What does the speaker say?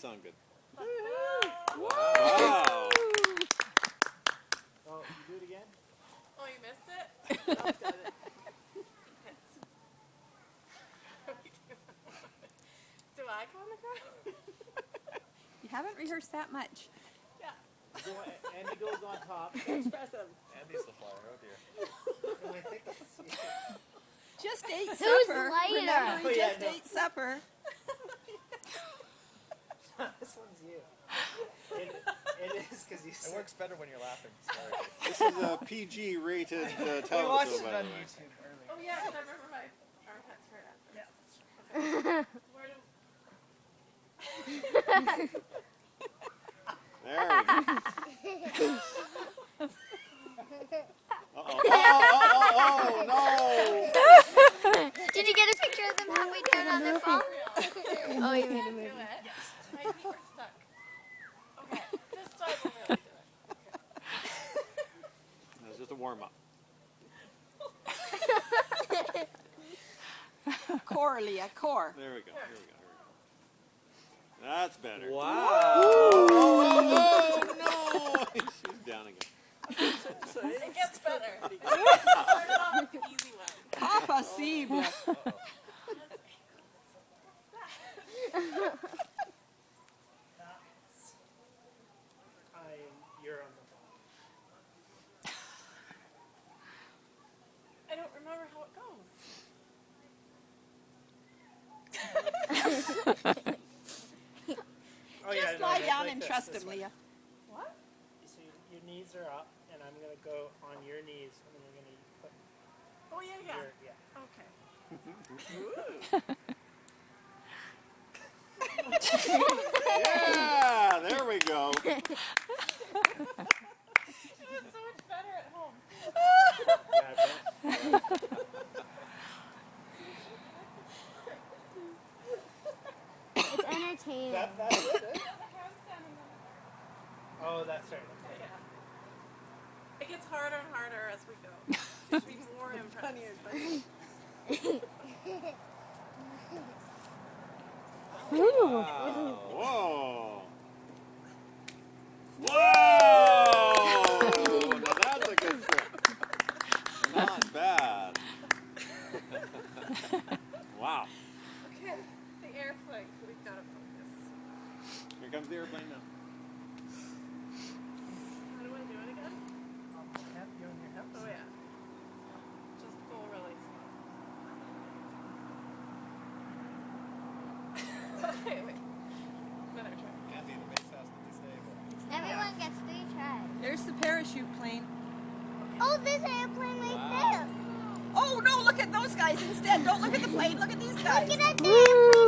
sound good. Wow. Wow. Oh, you do it again? Oh, you missed it? I've done it. Do I go on the ground? You haven't rehearsed that much. Yeah. Andy goes on top. Expressive. Andy's the flyer. Oh dear. Just ate Who's supper. lighter? Remember, Oh, he yeah, just no. ate supper. This one's you. It is because you It said. works better when you're laughing. Sorry. This is a PG rated We television, watched it by the on way. YouTube earlier. Oh, yeah, because I remember my armpits hurt after. Yeah. Where do... There we go. Oh, no. Did you get a picture of them halfway down on their phone? Oh, you made a Do movie. it. My feet were stuck. Okay, this time we'll really do it. That's just a warm up. Core, Leah, core. There we go. Here we go. That's better. Wow. Oh, no. She's down again. It gets better. Started off with the easy one. Pas possible. You're on the phone. I don't remember how it goes. Oh, Just no, lie like down and this, trust this him, way. Leah. What? So your knees are up, and I'm gonna go on your knees, and then we're gonna put Oh, yeah, yeah. your Okay. Yeah, there we go. It was so much better at home. Yeah, I bet. It's entertaining. That's it. Oh, that's right. Okay. Yeah. It gets harder and harder as we go. Just be more impressed. Wow. Whoa. Whoa. Now that's a good trick. Not bad. Wow. Okay, the airplane. We've got to focus. Here comes the airplane now. How do I do it again? You on your hips? Oh, yeah. Just go really slow. Okay, wait. Another try. Andy, the base has to be stable. Everyone gets 3 tries. There's the parachute plane. Oh, there's an airplane right Oh, no, look at those guys instead. Don't look at the plane. Look at these there. guys. Look at that airplane.